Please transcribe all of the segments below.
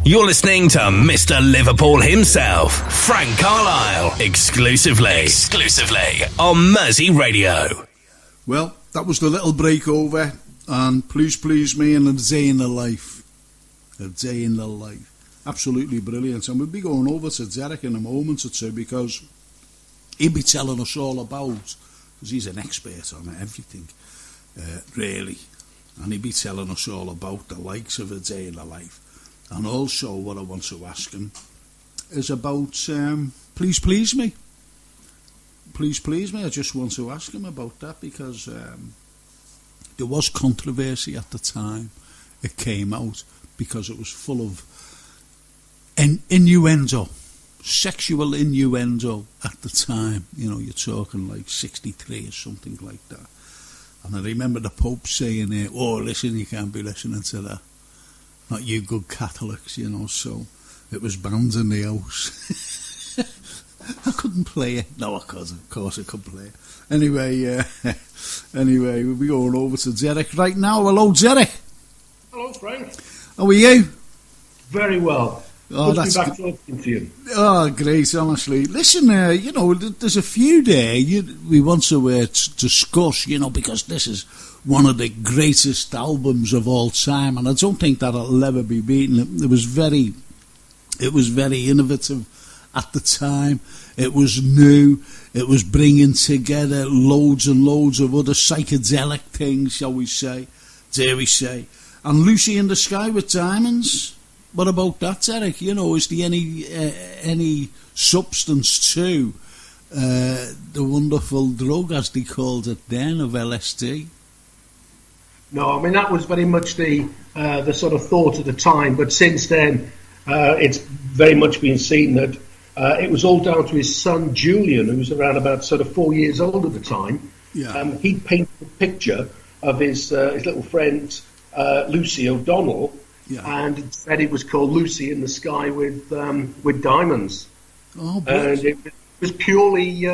You're listening to Mr. Liverpool himself, Frank Carlyle, exclusively on Mersey Radio. Well, that was the little breakover, and Please Me and A Day in the Life. A Day in the Life. Absolutely brilliant. And we'll be going over to Derek in a moment or two, because he'll be telling us all about, because he's an expert on everything, really. And he'll be telling us all about the likes of A Day in the Life. And also what I want to ask him is about Please Me. Please Me. I just want to ask him about that, because there was controversy at the time it came out, because it was full of innuendo, sexual innuendo at the time. You know, you're talking like 63 or something like that. And I remember the Pope saying, oh, listen, you can't be listening to that. Not you good Catholics, you know, so it was banned in the house. I couldn't play it. No, I couldn't. Of course I could play it. Anyway, we'll be going over to Derek right now. Hello, Derek. Hello, Frank. How are you? Very well. Oh, good to be back talking to you. Oh, great, honestly. Listen, you know, there's a few there we want to discuss, you know, because this is one of the greatest albums of all time, and I don't think that it'll ever be beaten. It was very innovative at the time. It was new. It was bringing together loads and loads of other psychedelic things, shall we say, dare we say. And Lucy in the Sky with Diamonds. What about that, Eric? You know, is there any substance to the wonderful drug, as they called it then, of LSD? No, I mean, that was very much the sort of thought at the time, but since then it's very much been seen that it was all down to his son Julian, who was around about sort of 4 years old at the time. Yeah. He painted a picture of his little friend Lucy O'Donnell, yeah, and it said it was called Lucy in the Sky with Diamonds. Oh, and it was purely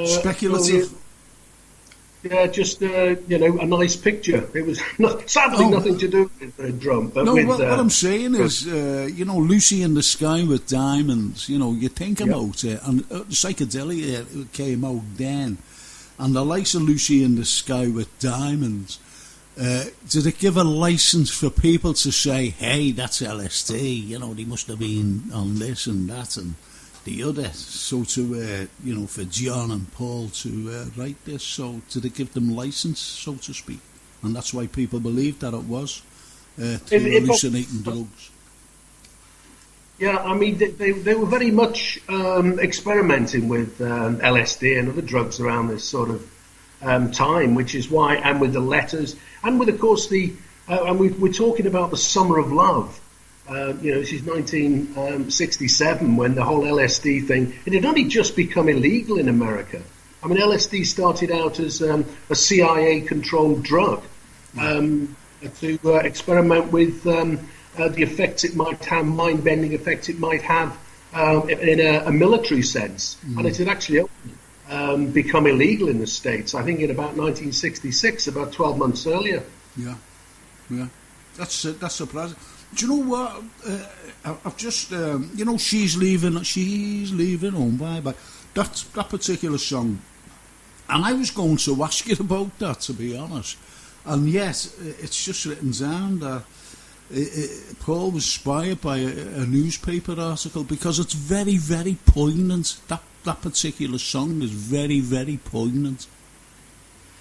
speculative. Yeah, just you know, a nice picture. It was sadly nothing to do with the drum. But no, with, what I'm saying is, you know, Lucy in the Sky with Diamonds. You know, you think about it, and psychedelia came out then, and the likes of Lucy in the Sky with Diamonds. Did it give a license for people to say, "Hey, that's LSD"? You know, they must have been on this and that and the other, so to you know, for John and Paul to write this, so did it give them license, so to speak? And that's why people believed that it was hallucinating drugs. Yeah, I mean, they were very much experimenting with LSD and other drugs around this sort of time, which is why, and with the letters, and with, of course, and we're talking about the Summer of Love. You know, this is 1967 when the whole LSD thing, it had only just become illegal in America. I mean, LSD started out as a CIA-controlled drug to experiment with the effects it might have, mind-bending effects it might have in a military sense. And it had actually become illegal in the States, I think in about 1966, about 12 months earlier. Yeah. That's surprising. Do you know what? I've just, you know, she's leaving home, bye. That particular song, and I was going to ask you about that, to be honest. And yet, it's just written down that Paul was inspired by a newspaper article, because it's very, very poignant. That particular song is very, very poignant.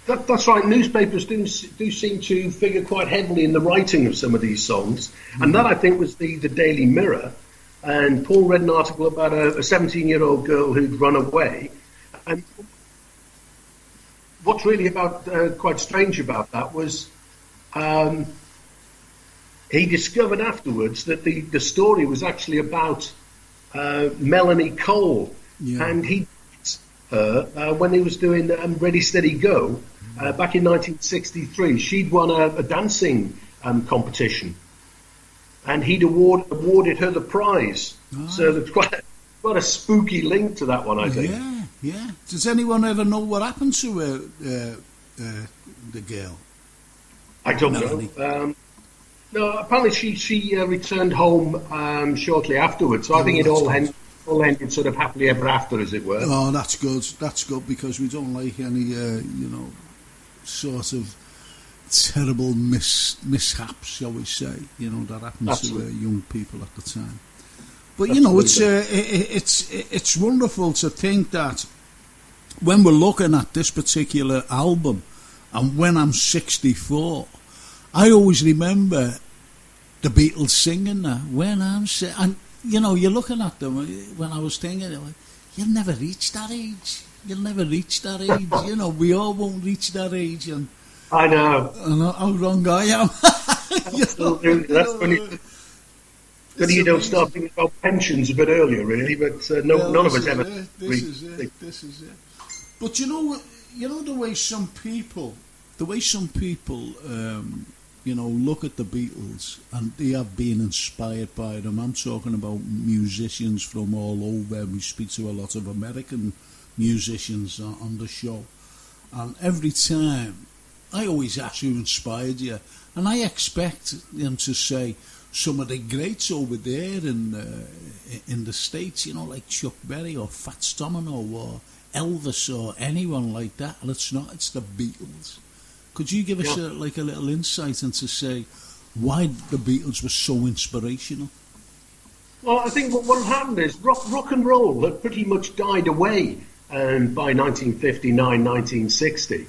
That's right. Newspapers do seem to figure quite heavily in the writing of some of these songs, and that, I think, was the Daily Mirror. And Paul read an article about a 17-year-old girl who'd run away. And what's really quite strange about that was he discovered afterwards that the story was actually about Melanie Cole, and he her when he was doing Ready Steady Go back in 1963. She'd won a dancing competition, and he'd awarded her the prize. So there's quite a spooky link to that one, I think. Yeah. Does anyone ever know what happened to the girl? I don't know. No, apparently she returned home shortly afterwards. So I think it all ended sort of happily ever after, as it were. Oh, that's good. That's good because we don't like any, sort of terrible mishaps, shall we say, that happens to young people at the time. But it's wonderful to think that when we're looking at this particular album, and when I'm 64, I always remember the Beatles singing that. And you're looking at them when I was thinking, like, you'll never reach that age. You'll never reach that age. We all won't reach that age, and I know. How wrong I am. Absolutely. That's when you don't start thinking about pensions a bit earlier, really. But none of us ever. This is it. But the way some people, look at the Beatles, and they have been inspired by them. I'm talking about musicians from all over. We speak to a lot of American musicians on the show, and every time I always ask who inspired you, and I expect them to say some of the greats over there in the States, like Chuck Berry or Fats Domino or Elvis or anyone like that, and it's not. It's the Beatles. Could you give us a little insight into say why the Beatles were so inspirational? Well, I think what happened is rock and roll had pretty much died away by 1959, 1960.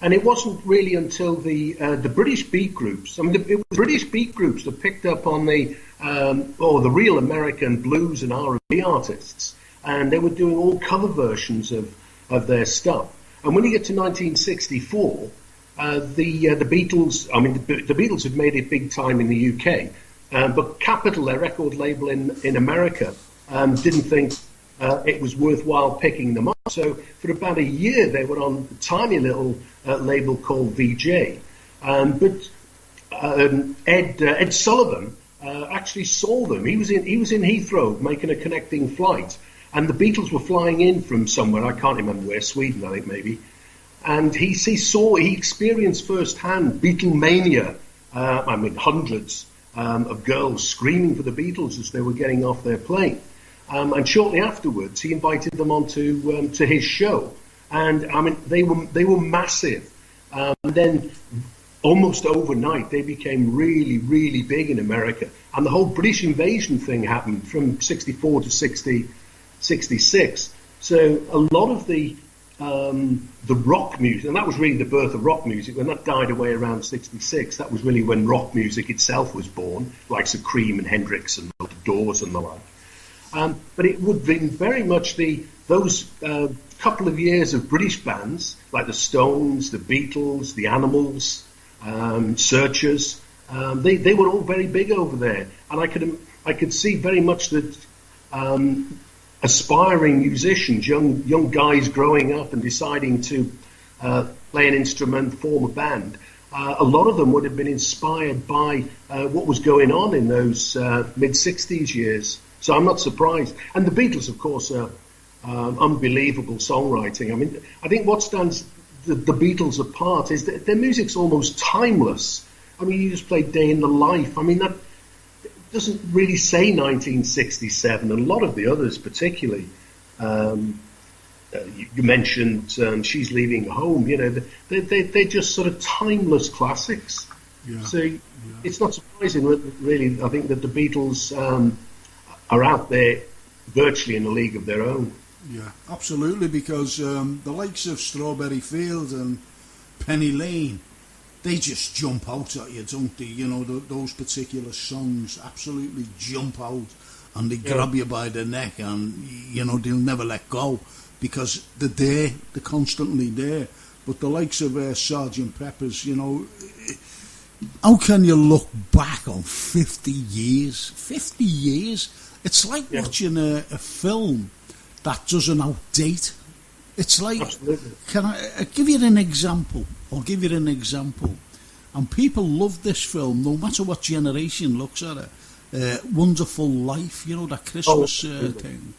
And it wasn't really until the British beat groups. I mean, it was British beat groups that picked up on the real American blues and R&B artists, and they were doing all cover versions of their stuff. And when you get to 1964, the Beatles. I mean, the Beatles had made it big time in the UK, but Capitol, their record label in America, didn't think it was worthwhile picking them up. So for about a year, they were on a tiny little label called VJ. But Ed Sullivan actually saw them. He was in Heathrow making a connecting flight, and the Beatles were flying in from somewhere. I can't remember where, Sweden, I think maybe. And he experienced firsthand Beatlemania. Hundreds of girls screaming for the Beatles as they were getting off their plane. And shortly afterwards, he invited them onto to his show, and they were massive. And then, almost overnight, they became really, really big in America, and the whole British invasion thing happened from '64 to '66. So a lot of the rock music, and that was really the birth of rock music. When that died away around '66, that was really when rock music itself was born, like Cream and Hendrix and the Doors and the like. But it would have been very much those couple of years of British bands like the Stones, the Beatles, the Animals, Searchers. They were all very big over there, and I could see very much that aspiring musicians, young guys growing up and deciding to play an instrument, form a band. A lot of them would have been inspired by what was going on in those mid-'60s years. So I'm not surprised. And the Beatles, of course, are unbelievable songwriting. I mean, I think what stands the Beatles apart is that their music's almost timeless. I mean, you just play Day in the Life. I mean, that doesn't really say 1967, and a lot of the others particularly. You mentioned She's Leaving Home. They're just sort of timeless classics. Yeah. So it's not surprising, really, I think, that the Beatles are out there virtually in a league of their own. Yeah, absolutely, because the likes of Strawberry Fields and Penny Lane, they just jump out at you, don't they? Those particular songs absolutely jump out, and they grab you by the neck, and they'll never let go because they're there, they're constantly there. But the likes of Sgt Pepper's, how can you look back on 50 years? 50 years? It's like watching a film that doesn't outdate. It's like, absolutely. Can I give you an example? I'll give you an example. And people love this film, no matter what generation looks at it. Wonderful Life, that Christmas thing.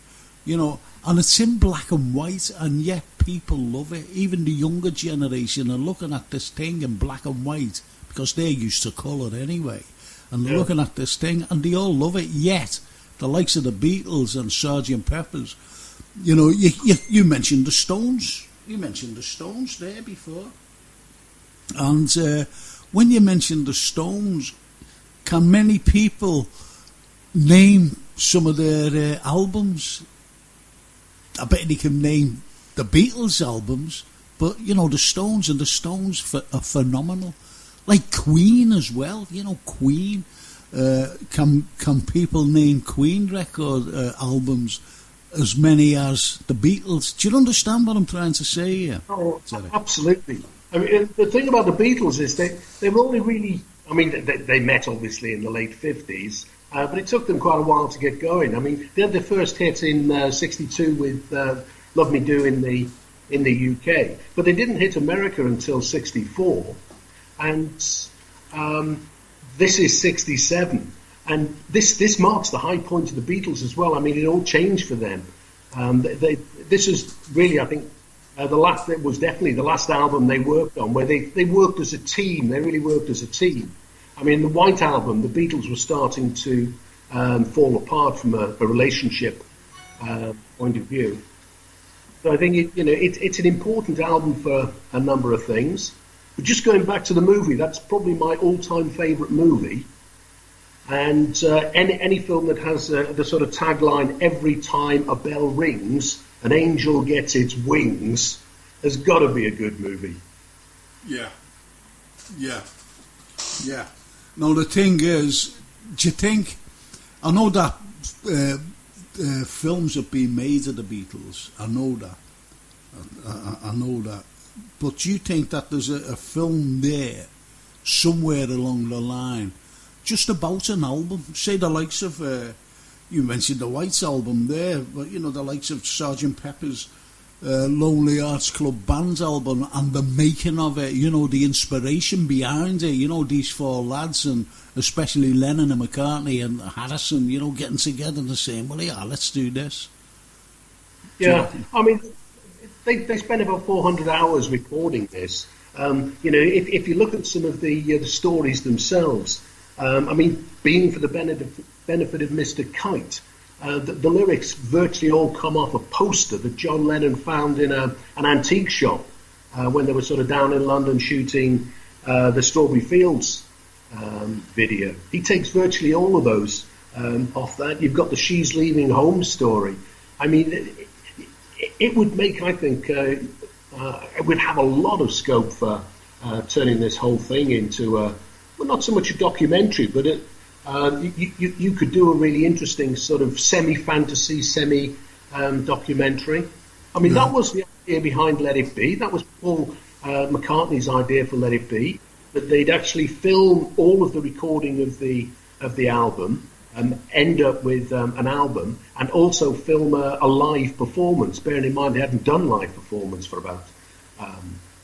And it's in black and white, and yet people love it. Even the younger generation are looking at this thing in black and white, because they're used to colour anyway. And they're looking at this thing, and they all love it. Yet, the likes of the Beatles and Sgt Pepper's, you know, you mentioned the Stones. You mentioned the Stones there before. And when you mentioned the Stones, can many people name some of their albums? I bet they can name the Beatles albums, but, you know, the Stones are phenomenal. Like Queen as well, you know, Queen. Can people name Queen record albums as many as the Beatles? Do you understand what I'm trying to say here? Oh, absolutely. I mean, the thing about the Beatles is they were only really, I mean, they met obviously in the late 50s, but it took them quite a while to get going. I mean, they had their first hit in 62 with Love Me Do in the UK, but they didn't hit America until 64. And this is 67, and this marks the high point of the Beatles as well. I mean, it all changed for them. This is really, I think, it was definitely the last album they worked on, where they worked as a team. They really worked as a team. I mean, the White Album, the Beatles were starting to fall apart from a relationship point of view. So I think it's an important album for a number of things. But just going back to the movie, that's probably my all-time favourite movie. And any film that has the sort of tagline, every time a bell rings, an angel gets its wings, has got to be a good movie. Yeah. Now, the thing is, do you think, I know that films have been made of the Beatles, I know that. But do you think that there's a film there, somewhere along the line, just about an album? Say the likes of, you mentioned the White Album there, but, you know, the likes of Sgt Pepper's Lonely Hearts Club Band album, and the making of it, you know, the inspiration behind it, you know, these four lads, and especially Lennon and McCartney and Harrison, you know, getting together and saying, well, yeah, let's do this. Yeah, I mean, they spent about 400 hours recording this. You know, if you look at some of the stories themselves, I mean, being for the benefit of Mr. Kite, the lyrics virtually all come off a poster that John Lennon found in an antique shop when they were sort of down in London shooting the Strawberry Fields video. He takes virtually all of those off that. You've got the She's Leaving Home story. I mean, it would make, I think, it would have a lot of scope for turning this whole thing into well, not so much a documentary, but you could do a really interesting sort of semi-fantasy, semi-documentary. I mean, that was the idea behind Let It Be. That was Paul McCartney's idea for Let It Be, that they'd actually film all of the recording of the album, end up with an album, and also film a live performance, bearing in mind they hadn't done live performance for about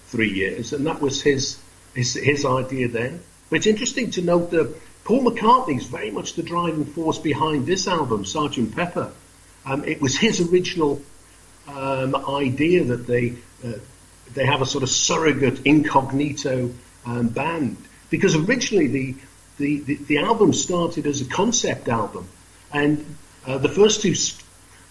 3 years, and that was his idea then. But it's interesting to note that Paul McCartney's very much the driving force behind this album, Sgt Pepper. It was his original idea that they have a sort of surrogate incognito band, because originally the album started as a concept album, and the first two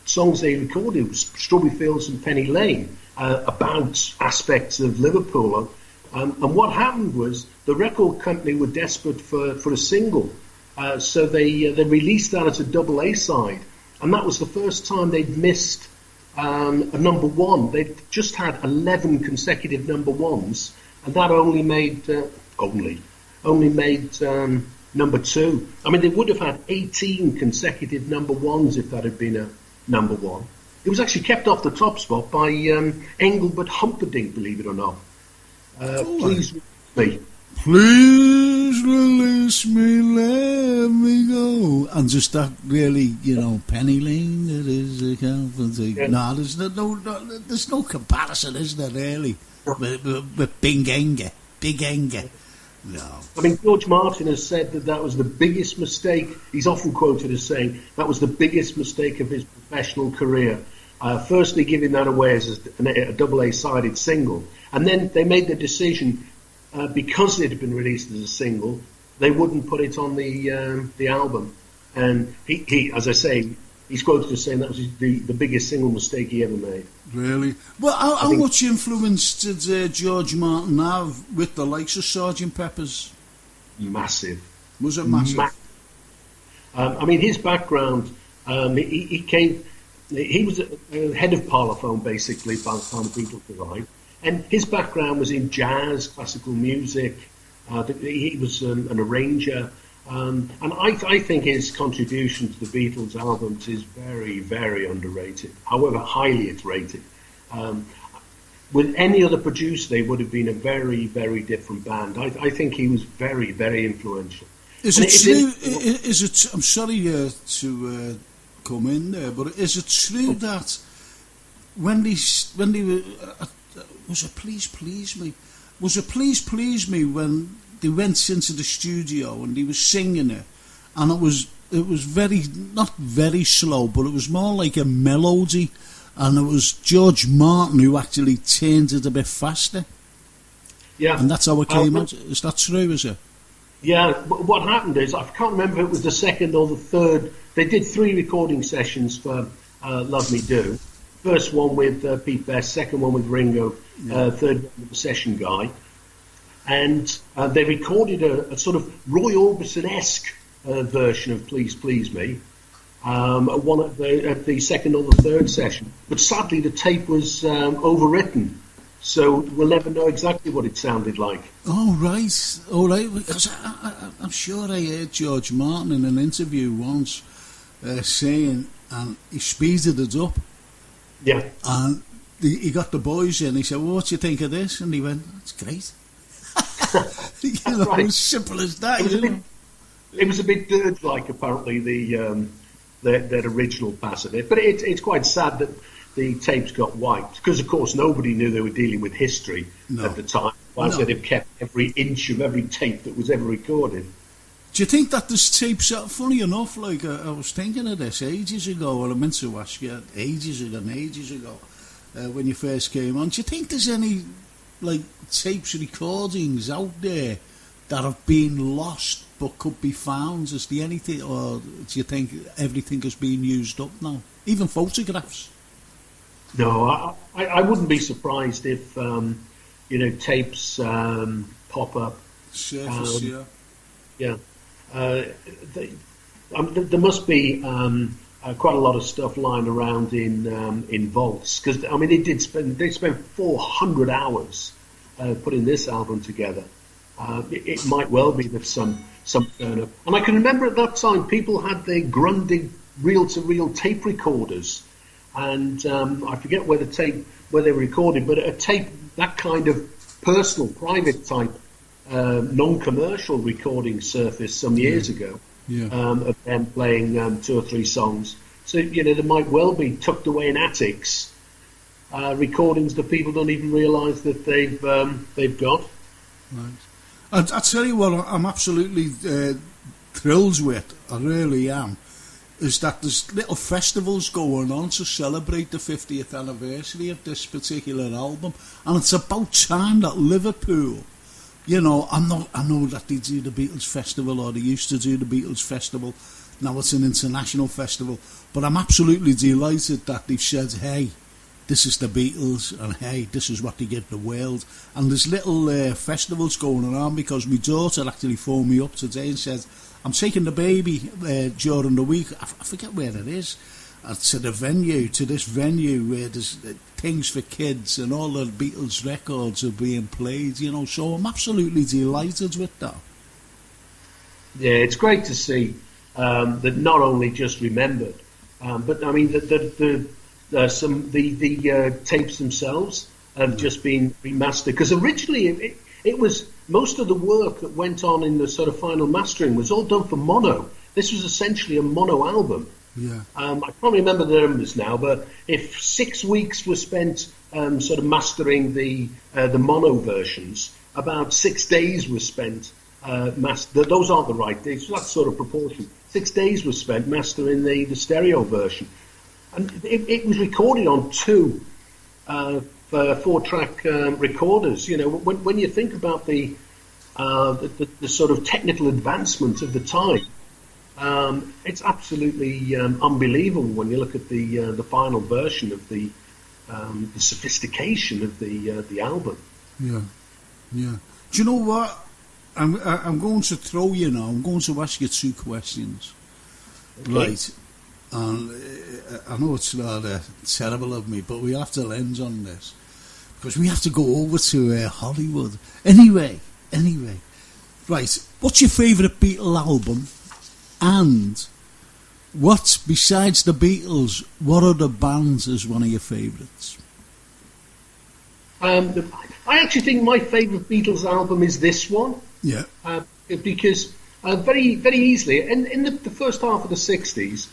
songs they recorded was Strawberry Fields and Penny Lane, about aspects of Liverpool. And what happened was the record company were desperate for a single, so they released that as a double A side, and that was the first time they'd missed a number one. They'd just had 11 consecutive number ones, and that only made number two. I mean, they would have had 18 consecutive number ones if that had been a number one. It was actually kept off the top spot by Engelbert Humperdinck, believe it or not. Please release me. Please release me, let me go. And just that really, you know, Penny Lane, it is a comforting. Yeah. No, there's no comparison, is there, really? With Big Anger. No. I mean, George Martin has said that was the biggest mistake. He's often quoted as saying that was the biggest mistake of his professional career. Firstly, giving that away as a double A-sided single. And then they made the decision because it had been released as a single, they wouldn't put it on the album. And he, as I say, he's quoted as saying that was the biggest single mistake he ever made. Really? Well, how much influence did George Martin have with the likes of Sgt Pepper's? Massive. Was it massive? I mean, his background, he was a head of parlophone, basically, by the time the Beatles arrived. And his background was in jazz, classical music. He was an arranger. And I think his contribution to the Beatles albums is very, very underrated, however highly it's rated. With any other producer, they would have been a very, very different band. I think he was very, very influential. Is it true? Is it? I'm sorry to come in there, but is it true that when they were was it Please Me? Was it Please Me when they went into the studio and they were singing it, and it was very, not very slow, but it was more like a melody, and it was George Martin who actually turned it a bit faster. Yeah, and that's how it came out. Is that true? Is it? Yeah, what happened is, I can't remember if it was the second or the third. They did 3 recording sessions for Love Me Do. First one with Pete Best, second one with Ringo, third one with the session guy. And they recorded a sort of Roy Orbison-esque version of Please Me, one at the second or the third session. But sadly, the tape was overwritten. So we'll never know exactly what it sounded like. Oh, right. All right. Because I'm sure I heard George Martin in an interview once saying, and he speeded it up. Yeah. And he got the boys in. He said, well, what do you think of this? And he went, that's great. You know, right. As simple as that. It was a bit dirge-like, apparently, that original pass of it. But it's quite sad that the tapes got wiped, because of course nobody knew they were dealing with history at the time. Otherwise they'd have kept every inch of every tape that was ever recorded. Do you think that there's tapes out? Funny enough, like I was thinking of this ages ago, or I meant to ask you ages ago, when you first came on. Do you think there's any like tapes recordings out there that have been lost but could be found? Is there anything, or do you think everything has been used up now? Even photographs? No, I wouldn't be surprised if tapes pop up. Surface, yeah. There must be quite a lot of stuff lying around in vaults, because I mean they spent 400 hours putting this album together. It might well be that some turn up. And I can remember at that time people had their Grundig reel-to-reel tape recorders. And I forget where they were recorded, but a tape, that kind of personal, private type, non-commercial recording surfaced some years ago of them playing 2 or 3 songs. So, there might well be tucked away in attics recordings that people don't even realise that they've got. Right. I tell you what, I'm absolutely thrilled with, I really am, is that there's little festivals going on to celebrate the 50th anniversary of this particular album, and it's about time that Liverpool, I know that they do the Beatles Festival, or they used to do the Beatles Festival, now it's an international festival, but I'm absolutely delighted that they've said, hey, this is the Beatles, and hey, this is what they give the world. And there's little festivals going around, because my daughter actually phoned me up today and said, I'm taking the baby during the week, I forget where it is, to this venue where there's things for kids and all the Beatles records are being played, so I'm absolutely delighted with that. Yeah, it's great to see that not only just remembered, but I mean the tapes themselves have just been remastered, because originally it was, most of the work that went on in the sort of final mastering was all done for mono. This was essentially a mono album. Yeah. I can't remember the numbers now, but if 6 weeks were spent sort of mastering the mono versions, about 6 days was spent those aren't the right days, that sort of proportion. 6 days was spent mastering the stereo version. And it was recorded on 2 4-track recorders. When you think about the the sort of technical advancement of the time. It's absolutely unbelievable when you look at the final version of the sophistication of the album. Yeah. Do you know what? I'm going to throw you now. I'm going to ask you two questions. Okay. Right. And I know it's rather terrible of me, but we have to lens on this because we have to go over to Hollywood. Anyway. Right. What's your favourite Beatle album? And what, besides the Beatles, what other bands is one of your favourites? I actually think my favourite Beatles album is this one. Yeah. Because very, very easily, in the first half of the 60s,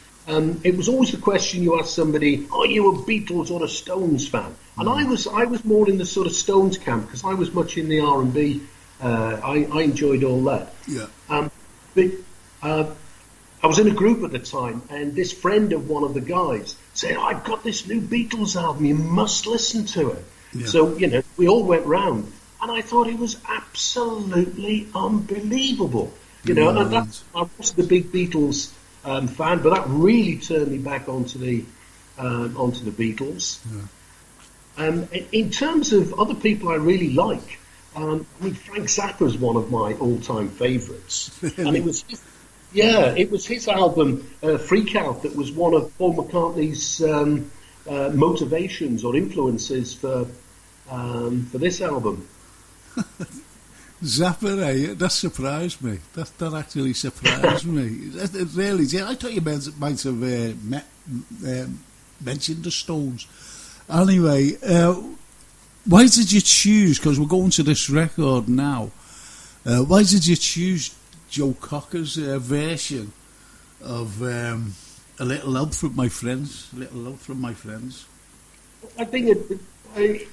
it was always the question you asked somebody, are you a Beatles or a Stones fan? And I was more in the sort of Stones camp because I was much in the R&B. I enjoyed all that. Yeah. But I was in a group at the time, and this friend of one of the guys said, I've got this new Beatles album, you must listen to it. Yeah. So, we all went round, and I thought it was absolutely unbelievable. And I wasn't a big Beatles fan, but that really turned me back onto the Beatles. Yeah. In terms of other people I really like, Frank Zappa is one of my all-time favourites, and it was his album Freak Out that was one of Paul McCartney's motivations or influences for this album. Zappa, that surprised me. That actually surprised me. It really did. I thought you might have mentioned the Stones. Anyway, why did you choose, because we're going to this record now, why did you choose Joe Cocker's version of A Little Help From My Friends? I think it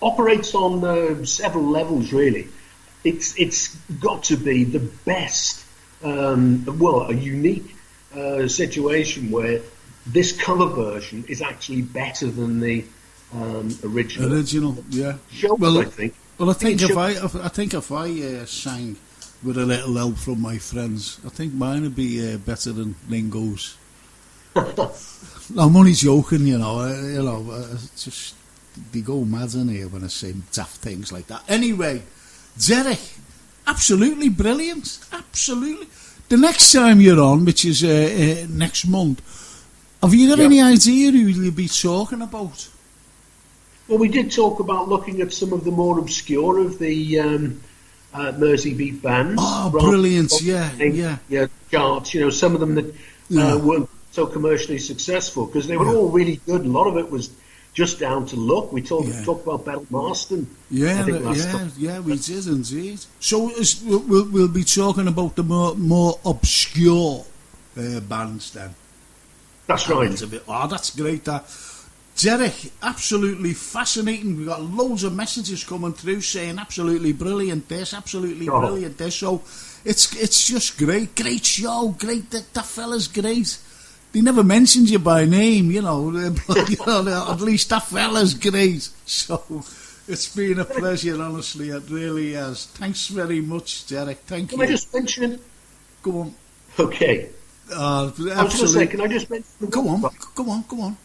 operates on several levels, really. It's got to be the best, a unique situation where this cover version is actually better than the original. Yeah. I think. Well, I think if I sang with A Little Help From My Friends, I think mine would be better than Ringo's. I'm only joking, just they go mad in here when I say daft things like that. Anyway, Derek, absolutely brilliant, absolutely. The next time you're on, which is next month, have you got any idea who you'll be talking about? Well, we did talk about looking at some of the more obscure of the Mersey beat bands. Oh, brilliant! Yeah. Charts. Some of them that weren't so commercially successful because they were all really good. A lot of it was just down to luck. We talked about Battle Marston. Yeah, we did indeed. So we'll be talking about the more obscure bands then. That's right. That's great. Derek, absolutely fascinating. We've got loads of messages coming through saying absolutely brilliant this, absolutely brilliant this. So it's just great. Great show. Great. That fella's great. They never mentioned you by name, but, at least that fella's great. So it's been a pleasure, honestly. It really has. Thanks very much, Derek. Thank you. Can I just mention? Go on. Okay. I was going to say, can I just mention? Go on.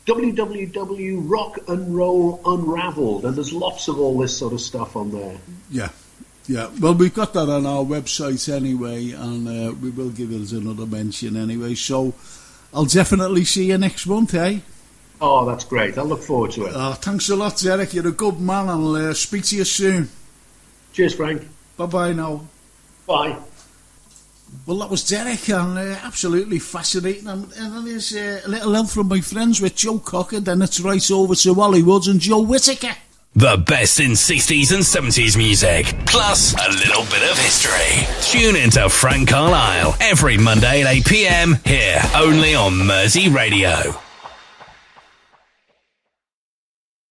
www.rock and roll Unravelled, and there's lots of all this sort of stuff on there. Yeah. Well, we've got that on our website anyway, and we will give it another mention anyway. So I'll definitely see you next month, eh? Oh, that's great. I look forward to it. Thanks a lot, Derek. You're a good man. I'll speak to you soon. Cheers, Frank. Bye-bye now. Bye. Well, that was Derek, and absolutely fascinating. And there's a little help from my friends with Joe Cocker. Then it's right over to Hollywood and Joe Whittaker. The best in 60s and 70s music, plus a little bit of history. Tune into Frank Carlyle every Monday at 8 p.m. here only on Mersey Radio.